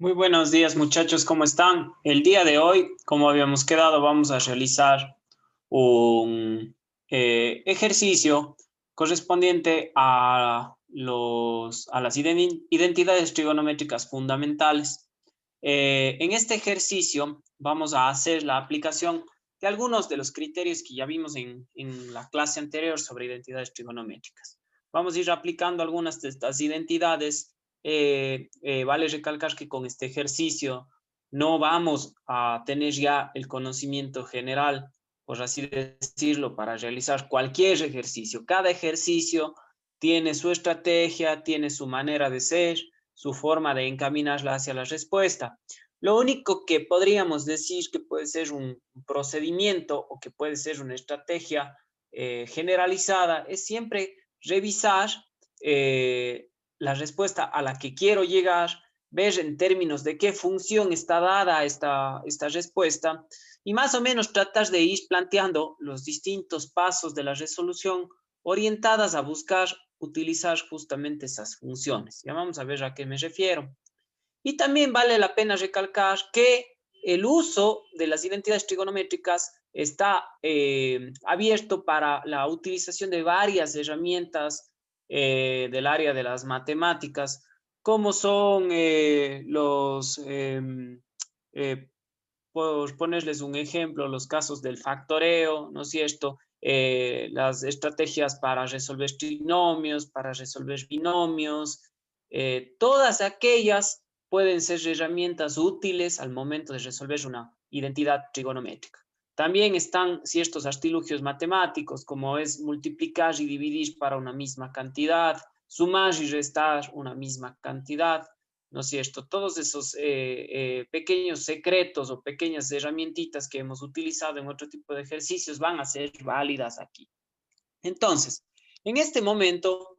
Muy buenos días, muchachos, ¿cómo están? El día de hoy, como habíamos quedado, vamos a realizar un ejercicio correspondiente a las identidades trigonométricas fundamentales. En este ejercicio vamos a hacer la aplicación de algunos de los criterios que ya vimos en la clase anterior sobre identidades trigonométricas. Vamos a ir aplicando algunas de estas identidades. Vale recalcar que con este ejercicio no vamos a tener ya el conocimiento general, por así decirlo, para realizar cualquier ejercicio. Cada ejercicio tiene su estrategia, tiene su manera de ser, su forma de encaminarla hacia la respuesta. Lo único que podríamos decir que puede ser un procedimiento o que puede ser una estrategia generalizada es siempre revisar la respuesta a la que quiero llegar, ver en términos de qué función está dada esta respuesta y más o menos tratar de ir planteando los distintos pasos de la resolución orientadas a buscar utilizar justamente esas funciones. Ya vamos a ver a qué me refiero. Y también vale la pena recalcar que el uso de las identidades trigonométricas está abierto para la utilización de varias herramientas del área de las matemáticas, como son por ponerles un ejemplo, los casos del factoreo, ¿no es cierto? Las estrategias para resolver trinomios, para resolver binomios, todas aquellas pueden ser herramientas útiles al momento de resolver una identidad trigonométrica. También están ciertos artilugios matemáticos, como es multiplicar y dividir para una misma cantidad, sumar y restar una misma cantidad, ¿no es cierto? Todos esos pequeños secretos o pequeñas herramientitas que hemos utilizado en otro tipo de ejercicios van a ser válidas aquí. Entonces, en este momento,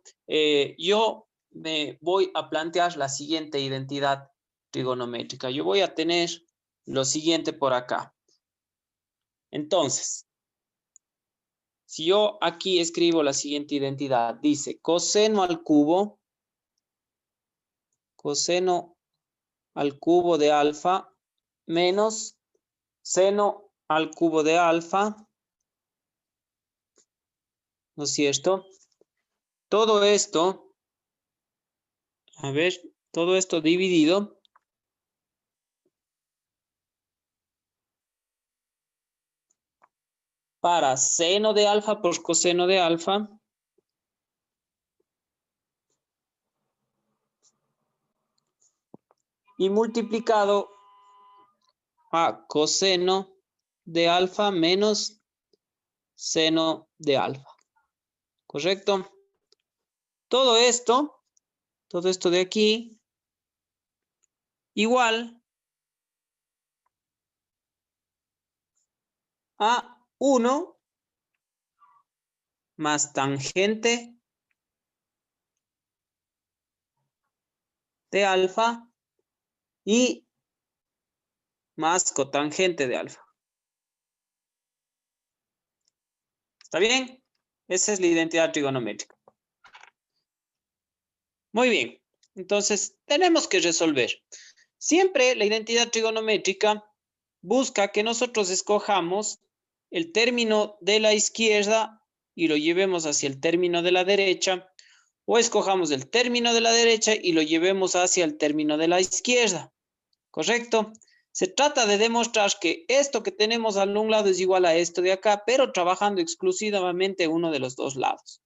yo me voy a plantear la siguiente identidad trigonométrica. Yo voy a tener lo siguiente por acá. Entonces, si yo aquí escribo la siguiente identidad, dice coseno al cubo de alfa menos seno al cubo de alfa, ¿no es cierto? Todo esto, a ver, todo esto dividido para seno de alfa por coseno de alfa y multiplicado a coseno de alfa menos seno de alfa, ¿correcto? Todo esto de aquí, igual a 1 más tangente de alfa y más cotangente de alfa. ¿Está bien? Esa es la identidad trigonométrica. Muy bien. Entonces, tenemos que resolver. Siempre la identidad trigonométrica busca que nosotros escojamos el término de la izquierda y lo llevemos hacia el término de la derecha, o escojamos el término de la derecha y lo llevemos hacia el término de la izquierda. ¿Correcto? Se trata de demostrar que esto que tenemos al un lado es igual a esto de acá, pero trabajando exclusivamente uno de los dos lados.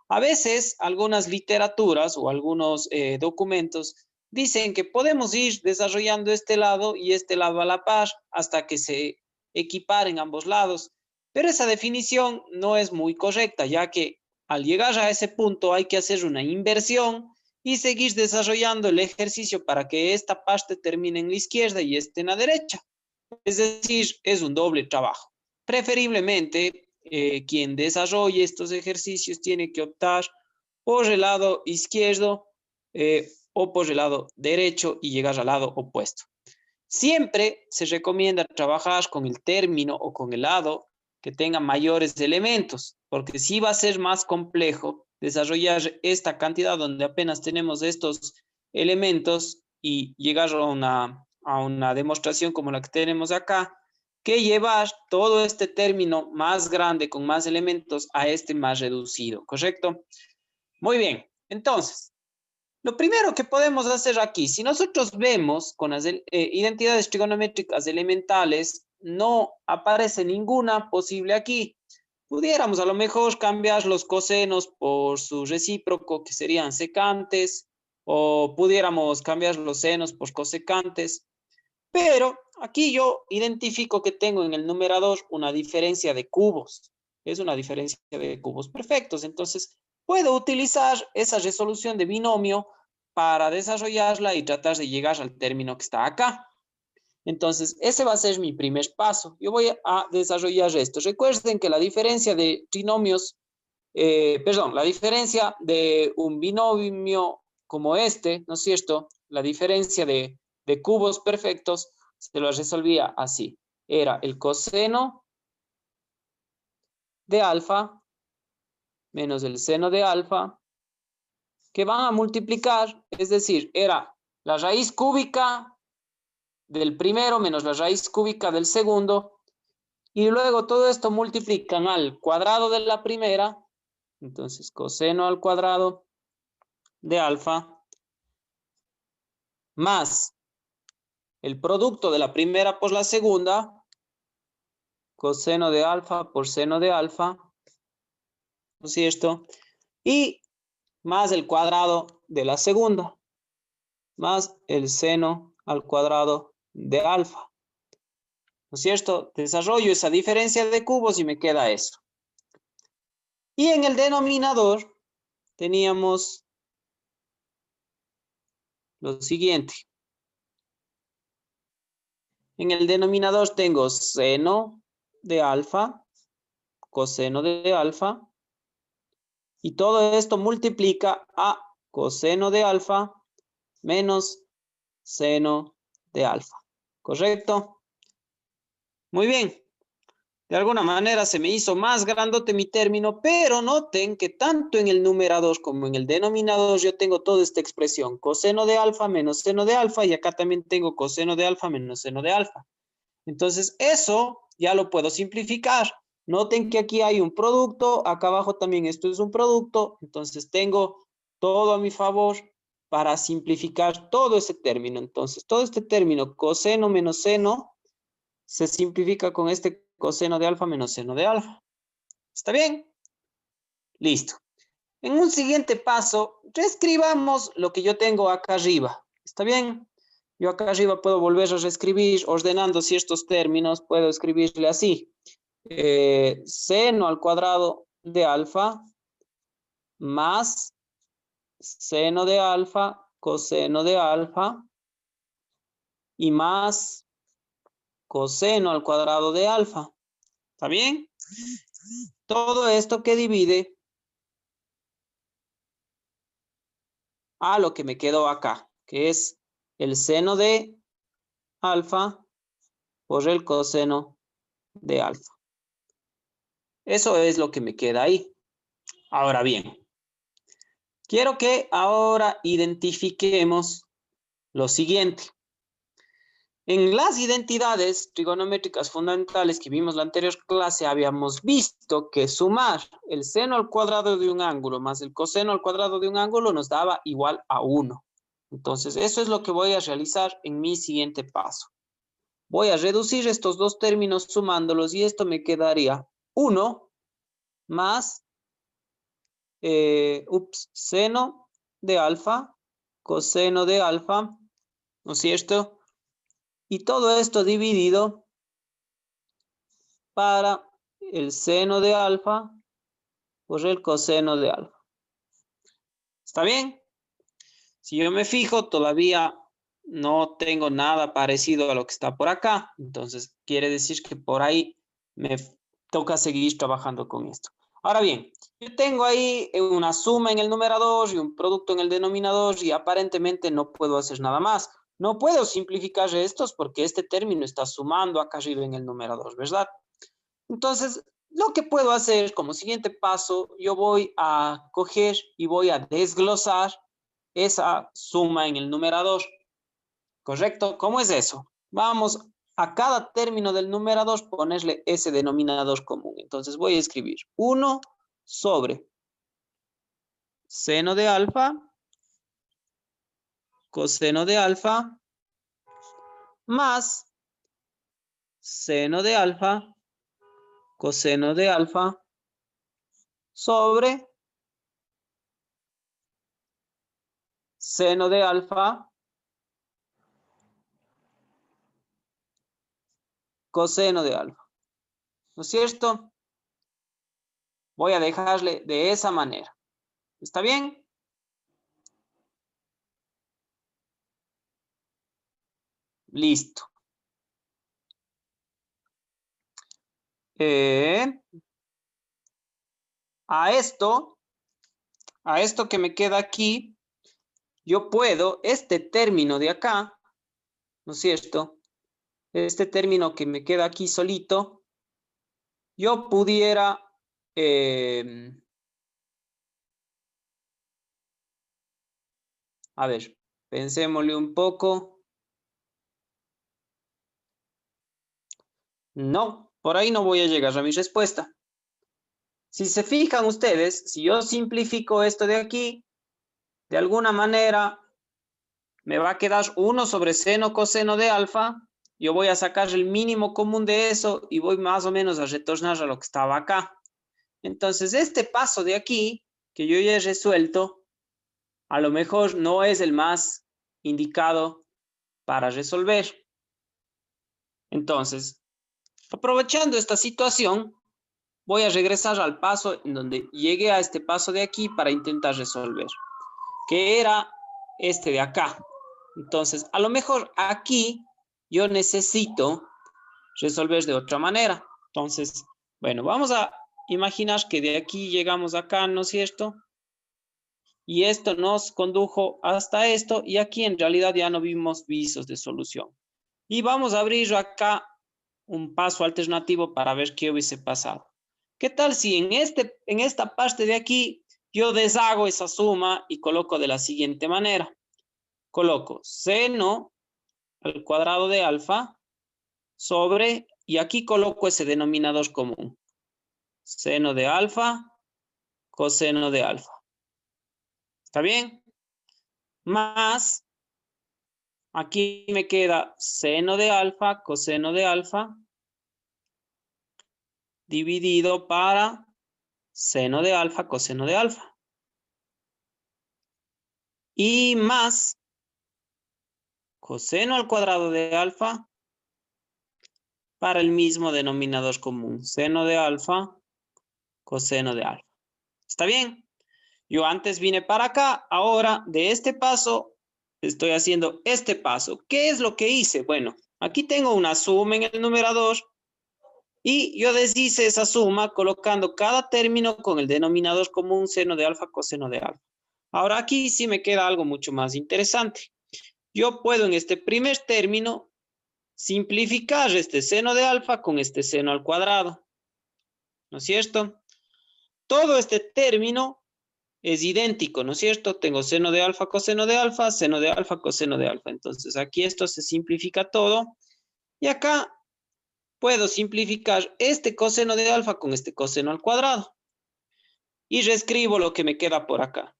A veces, algunas literaturas o algunos documentos dicen que podemos ir desarrollando este lado y este lado a la par hasta que se equiparen ambos lados, pero esa definición no es muy correcta, ya que al llegar a ese punto hay que hacer una inversión y seguir desarrollando el ejercicio para que esta parte termine en la izquierda y esta en la derecha. Es decir, es un doble trabajo. Preferiblemente, quien desarrolle estos ejercicios tiene que optar por el lado izquierdo o por el lado derecho y llegar al lado opuesto. Siempre se recomienda trabajar con el término o con el lado que tenga mayores elementos, porque sí va a ser más complejo desarrollar esta cantidad donde apenas tenemos estos elementos y llegar a una demostración como la que tenemos acá, que llevar todo este término más grande con más elementos a este más reducido, ¿correcto? Muy bien, entonces, lo primero que podemos hacer aquí, si nosotros vemos con las identidades trigonométricas elementales, no aparece ninguna posible aquí. Pudiéramos a lo mejor cambiar los cosenos por su recíproco, que serían secantes, o pudiéramos cambiar los senos por cosecantes. Pero aquí yo identifico que tengo en el numerador una diferencia de cubos. Es una diferencia de cubos perfectos. Entonces, puedo utilizar esa resolución de binomio para desarrollarla y tratar de llegar al término que está acá. Entonces, ese va a ser mi primer paso. Yo voy a desarrollar esto. Recuerden que la diferencia de trinomios, la diferencia de un binomio como este, ¿no es cierto? La diferencia de cubos perfectos se lo resolvía así. Era el coseno de alfa menos el seno de alfa, que van a multiplicar, es decir, era la raíz cúbica del primero menos la raíz cúbica del segundo, y luego todo esto multiplican al cuadrado de la primera, entonces coseno al cuadrado de alfa, más el producto de la primera por la segunda, coseno de alfa por seno de alfa, ¿no es cierto? Y más el cuadrado de la segunda, más el seno al cuadrado de alfa. ¿No es cierto? Desarrollo esa diferencia de cubos y me queda eso. Y en el denominador teníamos lo siguiente. En el denominador tengo seno de alfa, coseno de alfa, y todo esto multiplica a coseno de alfa menos seno de alfa. ¿Correcto? Muy bien. De alguna manera se me hizo más grandote mi término, pero noten que tanto en el numerador como en el denominador yo tengo toda esta expresión, coseno de alfa menos seno de alfa, y acá también tengo coseno de alfa menos seno de alfa. Entonces eso ya lo puedo simplificar. Noten que aquí hay un producto, acá abajo también esto es un producto, entonces tengo todo a mi favor para simplificar todo ese término. Entonces todo este término coseno menos seno se simplifica con este coseno de alfa menos seno de alfa. ¿Está bien? Listo. En un siguiente paso, reescribamos lo que yo tengo acá arriba. ¿Está bien? Yo acá arriba puedo volver a reescribir ordenando ciertos términos. Puedo escribirle así. Seno al cuadrado de alfa más seno de alfa, coseno de alfa y más coseno al cuadrado de alfa. ¿Está bien? Todo esto que divide a lo que me quedó acá, que es el seno de alfa por el coseno de alfa. Eso es lo que me queda ahí. Ahora bien, quiero que ahora identifiquemos lo siguiente. En las identidades trigonométricas fundamentales que vimos en la anterior clase, habíamos visto que sumar el seno al cuadrado de un ángulo más el coseno al cuadrado de un ángulo nos daba igual a 1. Entonces, eso es lo que voy a realizar en mi siguiente paso. Voy a reducir estos dos términos sumándolos y esto me quedaría 1 más seno de alfa, coseno de alfa, ¿no es cierto? Y todo esto dividido para el seno de alfa por el coseno de alfa. ¿Está bien? Si yo me fijo, todavía no tengo nada parecido a lo que está por acá. Entonces, quiere decir que por ahí me toca seguir trabajando con esto. Ahora bien, yo tengo ahí una suma en el numerador y un producto en el denominador y aparentemente no puedo hacer nada más. No puedo simplificar estos porque este término está sumando acá arriba en el numerador, ¿verdad? Entonces, lo que puedo hacer como siguiente paso, yo voy a coger y voy a desglosar esa suma en el numerador. ¿Correcto? ¿Cómo es eso? Vamos a cada término del numerador ponerle ese denominador común. Entonces voy a escribir 1 sobre seno de alfa, coseno de alfa, más seno de alfa, coseno de alfa, sobre seno de alfa, coseno de alfa. ¿No es cierto? Voy a dejarle de esa manera. ¿Está bien? Listo. A esto que me queda aquí, yo puedo, este término de acá, ¿no es cierto? Este término que me queda aquí solito, yo pudiera a ver, pensémosle un poco. No, por ahí no voy a llegar a mi respuesta. Si se fijan ustedes, si yo simplifico esto de aquí, de alguna manera me va a quedar 1 sobre seno coseno de alfa. Yo voy a sacar el mínimo común de eso y voy más o menos a retornar a lo que estaba acá. Entonces, este paso de aquí, que yo ya he resuelto, a lo mejor no es el más indicado para resolver. Entonces, aprovechando esta situación, voy a regresar al paso en donde llegué a este paso de aquí para intentar resolver, que era este de acá. Entonces, a lo mejor aquí yo necesito resolver de otra manera. Entonces, bueno, vamos a imaginar que de aquí llegamos acá, ¿no es cierto? Y esto nos condujo hasta esto, y aquí en realidad ya no vimos visos de solución. Y vamos a abrir acá un paso alternativo para ver qué hubiese pasado. ¿Qué tal si en esta parte de aquí yo deshago esa suma y coloco de la siguiente manera? Coloco seno al cuadrado de alfa sobre, y aquí coloco ese denominador común. Seno de alfa, coseno de alfa. ¿Está bien? Más, aquí me queda seno de alfa, coseno de alfa, dividido para seno de alfa, coseno de alfa. Y más coseno al cuadrado de alfa para el mismo denominador común. Seno de alfa, coseno de alfa. ¿Está bien? Yo antes vine para acá, ahora de este paso estoy haciendo este paso. ¿Qué es lo que hice? Bueno, aquí tengo una suma en el numerador y yo deshice esa suma colocando cada término con el denominador común seno de alfa, coseno de alfa. Ahora aquí sí me queda algo mucho más interesante. Yo puedo en este primer término simplificar este seno de alfa con este seno al cuadrado. ¿No es cierto? Todo este término es idéntico, ¿no es cierto? Tengo seno de alfa, coseno de alfa, seno de alfa, coseno de alfa. Entonces aquí esto se simplifica todo. Y acá puedo simplificar este coseno de alfa con este coseno al cuadrado. Y reescribo lo que me queda por acá.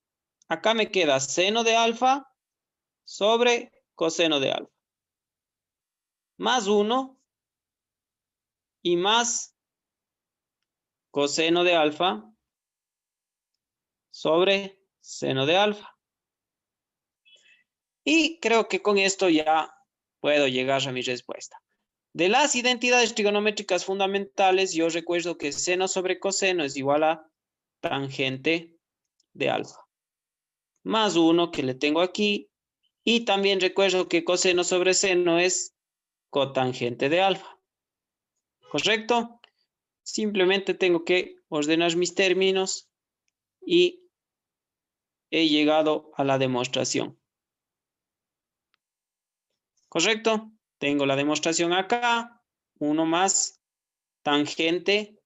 Acá me queda seno de alfa sobre coseno de alfa. Más 1 y más coseno de alfa sobre seno de alfa. Y creo que con esto ya puedo llegar a mi respuesta. De las identidades trigonométricas fundamentales, yo recuerdo que seno sobre coseno es igual a tangente de alfa. Más 1 que le tengo aquí. Y también recuerdo que coseno sobre seno es cotangente de alfa. ¿Correcto? Simplemente tengo que ordenar mis términos y he llegado a la demostración. ¿Correcto? Tengo la demostración acá. 1 más tangente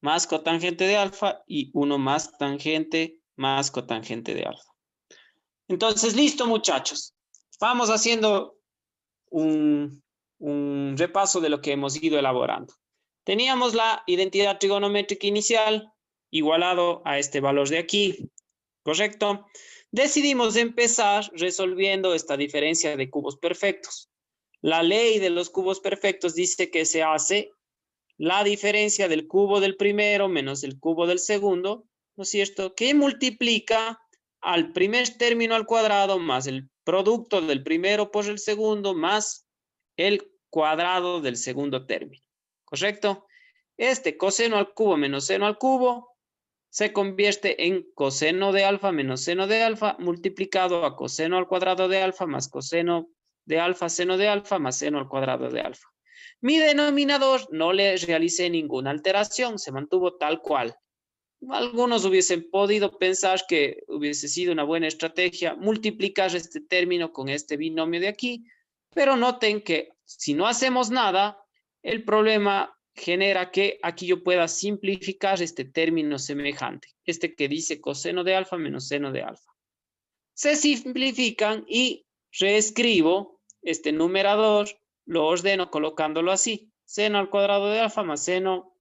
más cotangente de alfa y 1 más tangente más cotangente de alfa. Entonces, listo, muchachos. Vamos haciendo un repaso de lo que hemos ido elaborando. Teníamos la identidad trigonométrica inicial igualado a este valor de aquí, ¿correcto? Decidimos empezar resolviendo esta diferencia de cubos perfectos. La ley de los cubos perfectos dice que se hace la diferencia del cubo del primero menos el cubo del segundo, ¿no es cierto? Que multiplica al primer término al cuadrado más el producto del primero por el segundo más el cuadrado del segundo término, ¿correcto? Este coseno al cubo menos seno al cubo se convierte en coseno de alfa menos seno de alfa multiplicado a coseno al cuadrado de alfa más coseno de alfa, seno de alfa más seno al cuadrado de alfa. Mi denominador no le realicé ninguna alteración, se mantuvo tal cual. Algunos hubiesen podido pensar que hubiese sido una buena estrategia multiplicar este término con este binomio de aquí, pero noten que si no hacemos nada, el problema genera que aquí yo pueda simplificar este término semejante, este que dice coseno de alfa menos seno de alfa. Se simplifican y reescribo este numerador, lo ordeno colocándolo así, seno al cuadrado de alfa más seno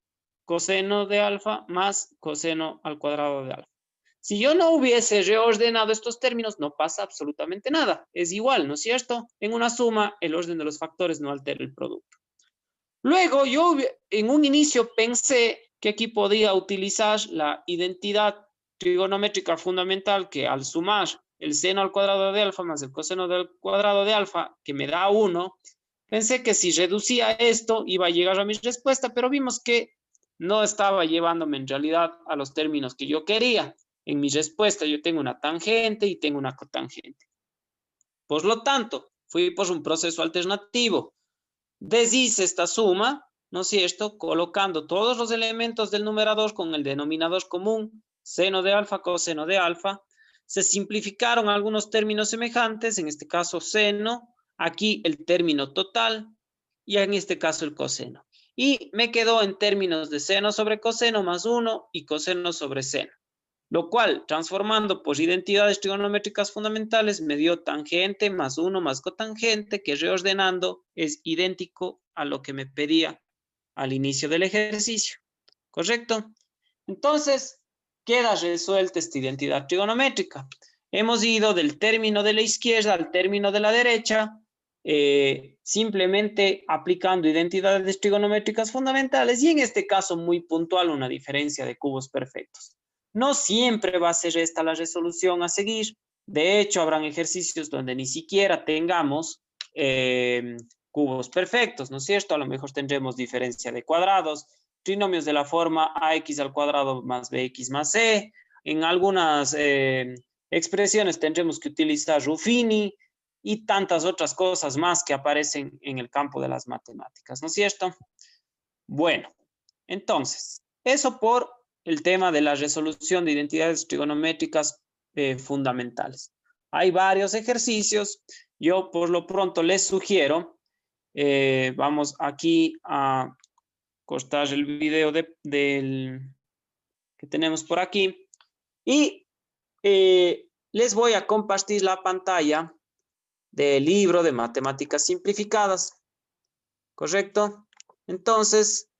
coseno de alfa más coseno al cuadrado de alfa. Si yo no hubiese reordenado estos términos, no pasa absolutamente nada. Es igual, ¿no es cierto? En una suma, el orden de los factores no altera el producto. Luego, yo en un inicio pensé que aquí podía utilizar la identidad trigonométrica fundamental que al sumar el seno al cuadrado de alfa más el coseno del cuadrado de alfa, que me da 1, pensé que si reducía esto iba a llegar a mi respuesta, pero vimos que no estaba llevándome en realidad a los términos que yo quería. En mi respuesta yo tengo una tangente y tengo una cotangente. Por lo tanto, fui por un proceso alternativo. Deshice esta suma, ¿no es cierto? Colocando todos los elementos del numerador con el denominador común, seno de alfa, coseno de alfa. Se simplificaron algunos términos semejantes, en este caso seno, aquí el término total y en este caso el coseno. Y me quedó en términos de seno sobre coseno más 1 y coseno sobre seno, lo cual, transformando por identidades trigonométricas fundamentales, me dio tangente más 1 más cotangente, que reordenando es idéntico a lo que me pedía al inicio del ejercicio. ¿Correcto? Entonces, queda resuelta esta identidad trigonométrica. Hemos ido del término de la izquierda al término de la derecha, simplemente aplicando identidades trigonométricas fundamentales y en este caso muy puntual una diferencia de cubos perfectos. No siempre va a ser esta la resolución a seguir. De hecho, habrán ejercicios donde ni siquiera tengamos cubos perfectos, ¿no es cierto? A lo mejor tendremos diferencia de cuadrados, trinomios de la forma ax al cuadrado más bx más c. En algunas expresiones tendremos que utilizar Ruffini y tantas otras cosas más que aparecen en el campo de las matemáticas, ¿no es cierto? Bueno, entonces, eso por el tema de la resolución de identidades trigonométricas fundamentales. Hay varios ejercicios. Yo por lo pronto les sugiero, vamos aquí a cortar el video que tenemos por aquí y les voy a compartir la pantalla del libro de matemáticas simplificadas, ¿correcto? Entonces,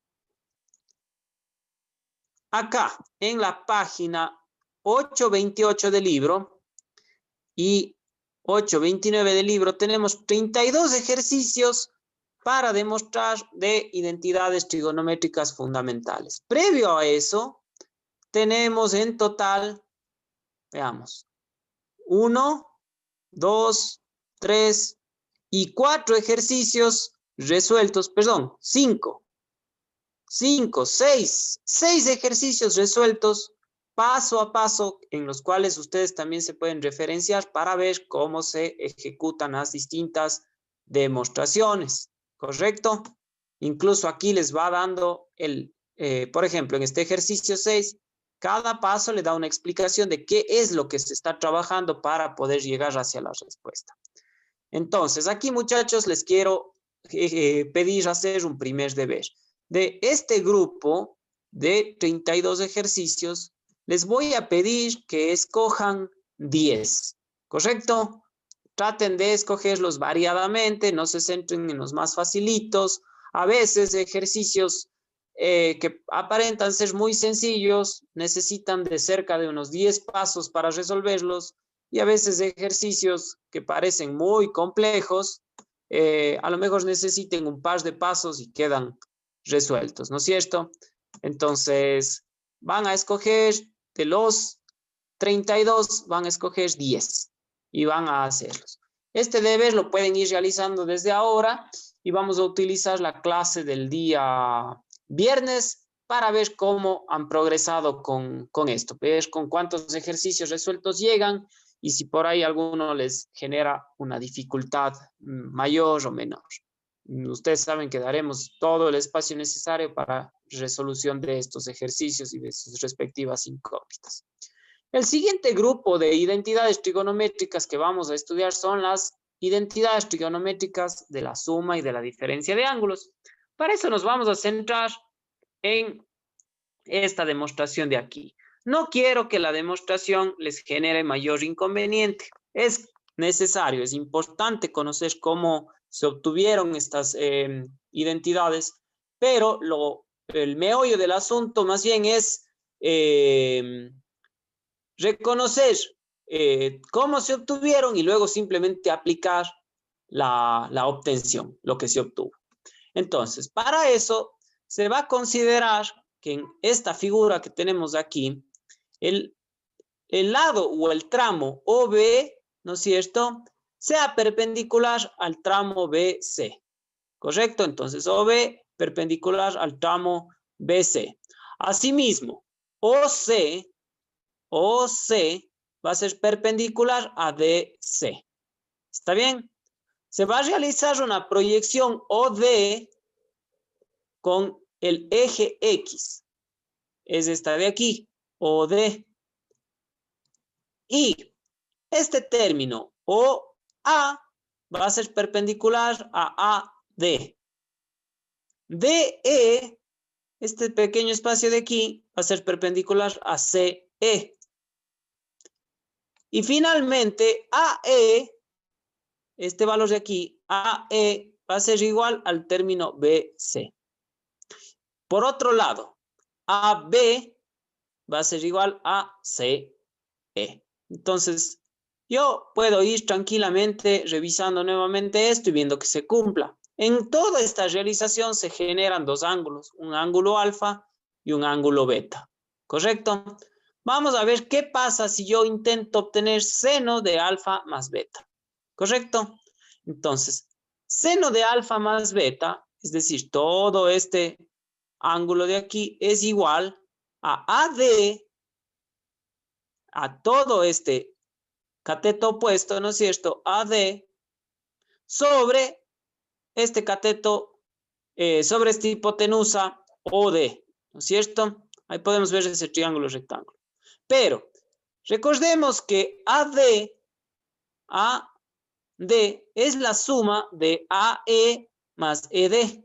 acá en la página 828 del libro y 829 del libro tenemos 32 ejercicios para demostrar de identidades trigonométricas fundamentales. Previo a eso, tenemos en total, veamos, 1, 2, 3 y 4 ejercicios resueltos, perdón, 5, 6 ejercicios resueltos paso a paso en los cuales ustedes también se pueden referenciar para ver cómo se ejecutan las distintas demostraciones, ¿correcto? Incluso aquí les va dando por ejemplo, en este ejercicio 6, cada paso le da una explicación de qué es lo que se está trabajando para poder llegar hacia la respuesta. Entonces, aquí muchachos les quiero pedir hacer un primer deber. De este grupo de 32 ejercicios, les voy a pedir que escojan 10, ¿correcto? traten de escogerlos variadamente, no se centren en los más facilitos. A veces ejercicios que aparentan ser muy sencillos necesitan de cerca de unos 10 pasos para resolverlos, y a veces ejercicios que parecen muy complejos, a lo mejor necesiten un par de pasos y quedan resueltos, ¿no es cierto? Entonces, van a escoger de los 32, van a escoger 10 y van a hacerlos. Este deber lo pueden ir realizando desde ahora y vamos a utilizar la clase del día viernes para ver cómo han progresado con esto, ver con cuántos ejercicios resueltos llegan y si por ahí alguno les genera una dificultad mayor o menor. Ustedes saben que daremos todo el espacio necesario para resolución de estos ejercicios y de sus respectivas incógnitas. El siguiente grupo de identidades trigonométricas que vamos a estudiar son las identidades trigonométricas de la suma y de la diferencia de ángulos. Para eso nos vamos a centrar en esta demostración de aquí. No quiero que la demostración les genere mayor inconveniente. Es necesario, es importante conocer cómo se obtuvieron estas identidades, pero el meollo del asunto más bien es reconocer cómo se obtuvieron y luego simplemente aplicar la obtención, lo que se obtuvo. Entonces, para eso se va a considerar que en esta figura que tenemos aquí, el lado o el tramo OB, ¿no es cierto?, sea perpendicular al tramo BC, ¿correcto? Entonces, OB perpendicular al tramo BC. Asimismo, OC va a ser perpendicular a DC. ¿Está bien? Se va a realizar una proyección OD con el eje X. Es esta de aquí, OD. Y este término OA va a ser perpendicular a AD. DE, este pequeño espacio de aquí, va a ser perpendicular a CE. Y finalmente, AE, este valor de aquí, AE, va a ser igual al término BC. Por otro lado, AB va a ser igual a CE. Entonces, yo puedo ir tranquilamente revisando nuevamente esto y viendo que se cumpla. En toda esta realización se generan dos ángulos, un ángulo alfa y un ángulo beta, ¿correcto? Vamos a ver qué pasa si yo intento obtener seno de alfa más beta, ¿correcto? Entonces, seno de alfa más beta, es decir, todo este ángulo de aquí es igual a AD, a todo este cateto opuesto, ¿no es cierto?, AD, sobre este cateto, sobre esta hipotenusa OD, ¿no es cierto? Ahí podemos ver ese triángulo rectángulo. Pero recordemos que AD es la suma de AE más ED,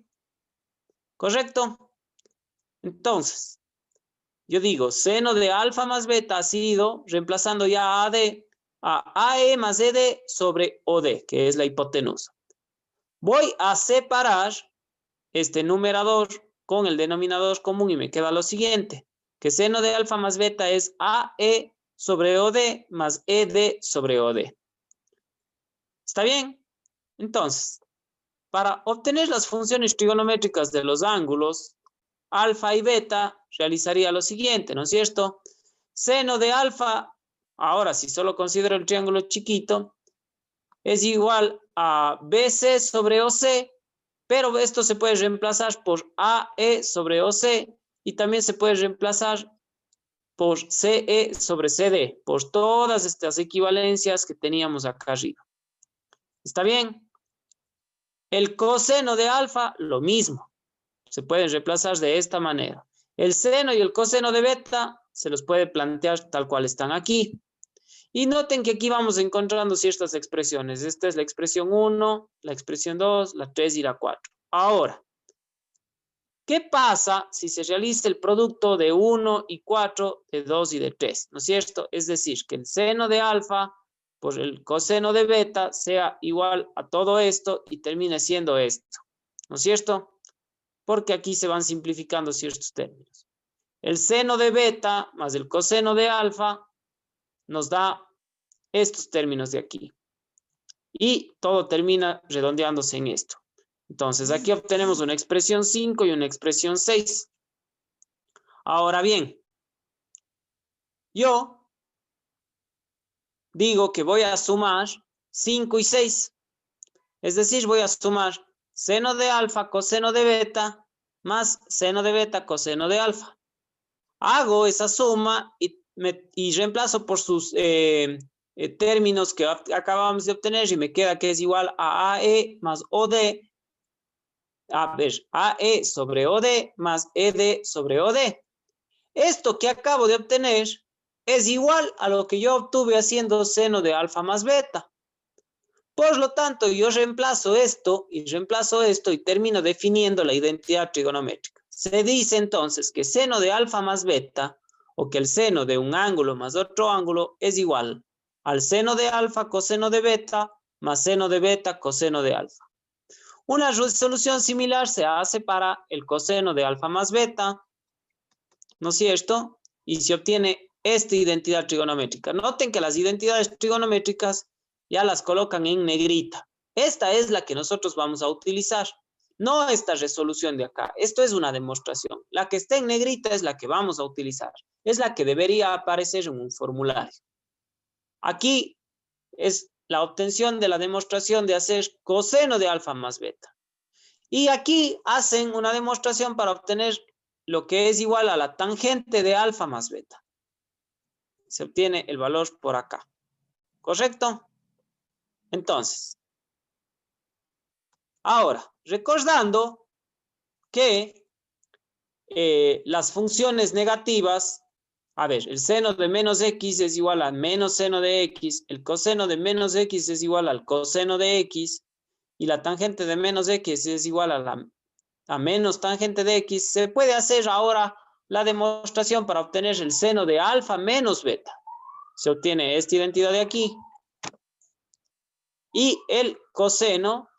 ¿correcto? Entonces, yo digo, seno de alfa más beta ha sido, reemplazando ya a AD, a AE más ED sobre OD, que es la hipotenusa. Voy a separar este numerador con el denominador común y me queda lo siguiente, que seno de alfa más beta es AE sobre OD más ED sobre OD. ¿Está bien? Entonces, para obtener las funciones trigonométricas de los ángulos alfa y beta, realizaría lo siguiente, ¿no es cierto? Seno de alfa, ahora si solo considero el triángulo chiquito, es igual a BC sobre OC, pero esto se puede reemplazar por AE sobre OC y también se puede reemplazar por CE sobre CD, por todas estas equivalencias que teníamos acá arriba. ¿Está bien? El coseno de alfa, lo mismo. Se pueden reemplazar de esta manera. El seno y el coseno de beta se los puede plantear tal cual están aquí. Y noten que aquí vamos encontrando ciertas expresiones. Esta es la expresión 1, la expresión 2, la 3 y la 4. Ahora, ¿qué pasa si se realiza el producto de 1 y 4, de 2 y de 3? ¿No es cierto? Es decir, que el seno de alfa por el coseno de beta sea igual a todo esto y termine siendo esto, ¿no es cierto? Porque aquí se van simplificando ciertos términos. El seno de beta más el coseno de alfa nos da estos términos de aquí. Y todo termina redondeándose en esto. Entonces, aquí obtenemos una expresión 5 y una expresión 6. Ahora bien, yo digo que voy a sumar 5 y 6. Es decir, voy a sumar seno de alfa, coseno de beta, más seno de beta, coseno de alfa. Hago esa suma y reemplazo por sus términos que acabamos de obtener y me queda que es igual a AE más OD. A ver, AE sobre OD más ED sobre OD. Esto que acabo de obtener es igual a lo que yo obtuve haciendo seno de alfa más beta. Por lo tanto, yo reemplazo esto y termino definiendo la identidad trigonométrica. Se dice entonces que seno de alfa más beta, o que el seno de un ángulo más otro ángulo, es igual al seno de alfa coseno de beta más seno de beta coseno de alfa. Una resolución similar se hace para el coseno de alfa más beta, ¿no es cierto? Y se obtiene esta identidad trigonométrica. Noten que las identidades trigonométricas ya las colocan en negrita. Esta es la que nosotros vamos a utilizar, no esta resolución de acá. Esto es una demostración. La que está en negrita es la que vamos a utilizar. Es la que debería aparecer en un formulario. Aquí es la obtención de la demostración de hacer coseno de alfa más beta. Y aquí hacen una demostración para obtener lo que es igual a la tangente de alfa más beta. Se obtiene el valor por acá. ¿Correcto? Entonces, ahora, recordando que las funciones negativas, a ver, el seno de menos x es igual a menos seno de x, el coseno de menos x es igual al coseno de x, y la tangente de menos x es igual a menos tangente de x, se puede hacer ahora la demostración para obtener el seno de alfa menos beta. Se obtiene esta identidad de aquí. Y el coseno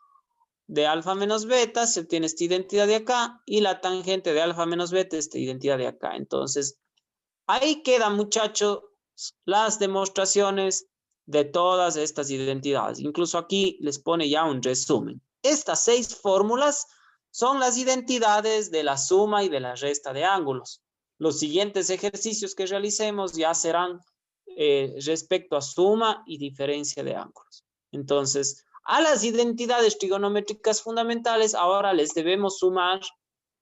de alfa menos beta se obtiene esta identidad de acá. Y la tangente de alfa menos beta esta identidad de acá. Entonces, ahí quedan, muchachos, las demostraciones de todas estas identidades. Incluso aquí les pone ya un resumen. Estas 6 fórmulas son las identidades de la suma y de la resta de ángulos. Los siguientes ejercicios que realicemos ya serán respecto a suma y diferencia de ángulos. Entonces, a las identidades trigonométricas fundamentales ahora les debemos sumar,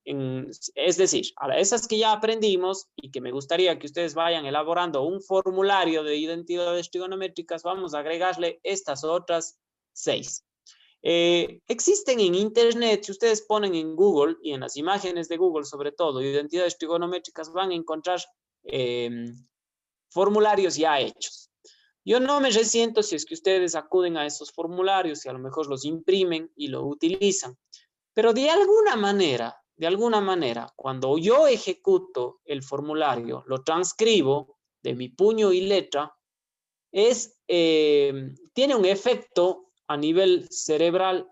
es decir, a esas que ya aprendimos y que me gustaría que ustedes vayan elaborando un formulario de identidades trigonométricas, vamos a agregarle estas otras 6. Existen en internet, si ustedes ponen en Google y en las imágenes de Google sobre todo, identidades trigonométricas, van a encontrar formularios ya hechos. Yo no me resiento si es que ustedes acuden a esos formularios y a lo mejor los imprimen y lo utilizan. Pero de alguna manera, cuando yo ejecuto el formulario, lo transcribo de mi puño y letra, tiene un efecto a nivel cerebral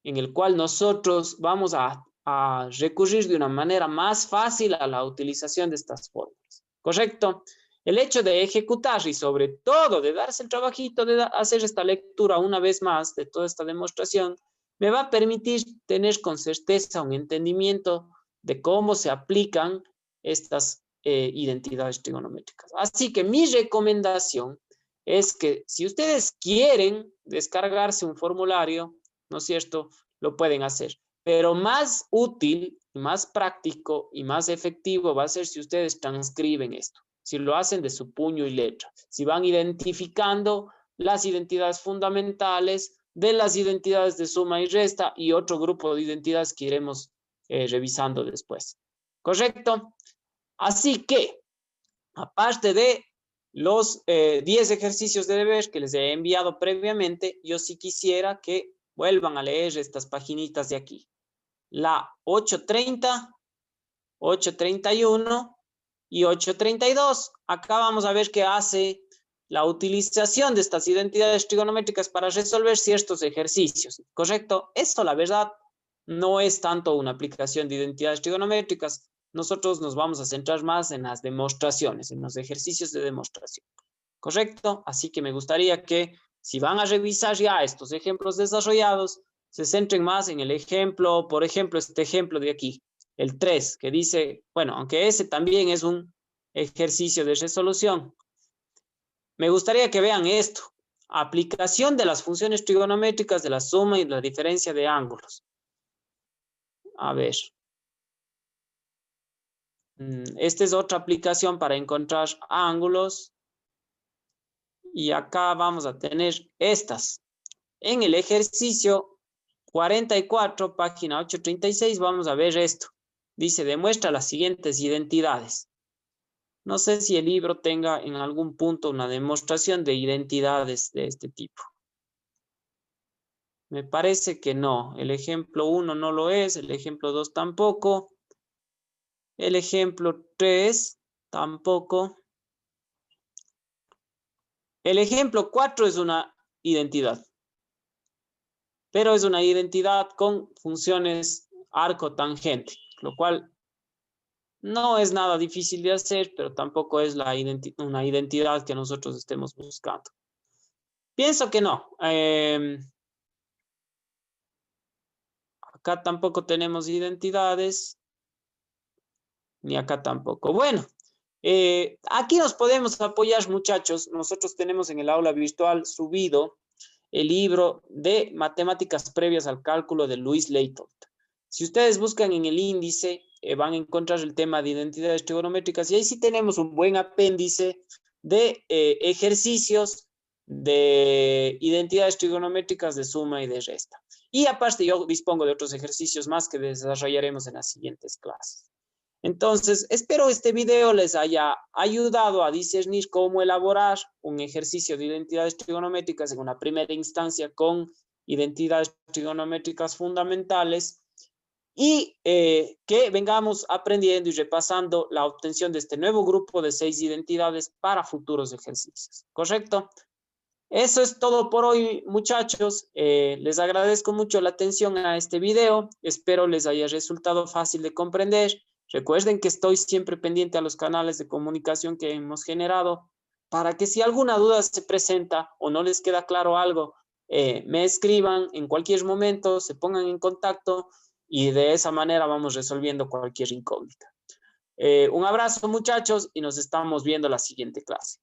en el cual nosotros vamos a recurrir de una manera más fácil a la utilización de estas fórmulas. ¿Correcto? El hecho de ejecutar y sobre todo de darse el trabajito de hacer esta lectura una vez más de toda esta demostración, me va a permitir tener con certeza un entendimiento de cómo se aplican estas identidades trigonométricas. Así que mi recomendación es que si ustedes quieren descargarse un formulario, ¿no es cierto?, lo pueden hacer. Pero más útil, más práctico y más efectivo va a ser si ustedes transcriben esto. Si lo hacen de su puño y letra, si van identificando las identidades fundamentales de las identidades de suma y resta y otro grupo de identidades que iremos revisando después. ¿Correcto? Así que, aparte de los 10 ejercicios de deber que les he enviado previamente, yo sí quisiera que vuelvan a leer estas paginitas de aquí. La 830, 831 y 832. Acá vamos a ver qué hace la utilización de estas identidades trigonométricas para resolver ciertos ejercicios, ¿correcto? Esto, la verdad, no es tanto una aplicación de identidades trigonométricas. Nosotros nos vamos a centrar más en las demostraciones, en los ejercicios de demostración, ¿correcto? Así que me gustaría que si van a revisar ya estos ejemplos desarrollados, se centren más en el ejemplo, por ejemplo, este ejemplo de aquí, el 3, que dice, bueno, aunque ese también es un ejercicio de resolución, me gustaría que vean esto, aplicación de las funciones trigonométricas de la suma y la diferencia de ángulos. A ver. Esta es otra aplicación para encontrar ángulos. Y acá vamos a tener estas. En el ejercicio 44, página 836, vamos a ver esto. Dice, demuestra las siguientes identidades. No sé si el libro tenga en algún punto una demostración de identidades de este tipo. Me parece que no. El ejemplo 1 no lo es, el ejemplo 2 tampoco. El ejemplo 3 tampoco. El ejemplo 4 es una identidad, pero es una identidad con funciones arco-tangente, lo cual no es nada difícil de hacer, pero tampoco es una identidad que nosotros estemos buscando. Pienso que no. Acá tampoco tenemos identidades, ni acá tampoco. Bueno, aquí nos podemos apoyar, muchachos. Nosotros tenemos en el aula virtual subido el libro de Matemáticas Previas al Cálculo de Louis Leitolt. Si ustedes buscan en el índice, van a encontrar el tema de identidades trigonométricas y ahí sí tenemos un buen apéndice de ejercicios de identidades trigonométricas de suma y de resta. Y aparte yo dispongo de otros ejercicios más que desarrollaremos en las siguientes clases. Entonces, espero este video les haya ayudado a discernir cómo elaborar un ejercicio de identidades trigonométricas en una primera instancia con identidades trigonométricas fundamentales y que vengamos aprendiendo y repasando la obtención de este nuevo grupo de 6 identidades para futuros ejercicios. ¿Correcto? Eso es todo por hoy, muchachos. Les agradezco mucho la atención a este video. Espero les haya resultado fácil de comprender. Recuerden que estoy siempre pendiente a los canales de comunicación que hemos generado para que si alguna duda se presenta o no les queda claro algo, me escriban en cualquier momento, se pongan en contacto y de esa manera vamos resolviendo cualquier incógnita. Un abrazo, muchachos, y nos estamos viendo la siguiente clase.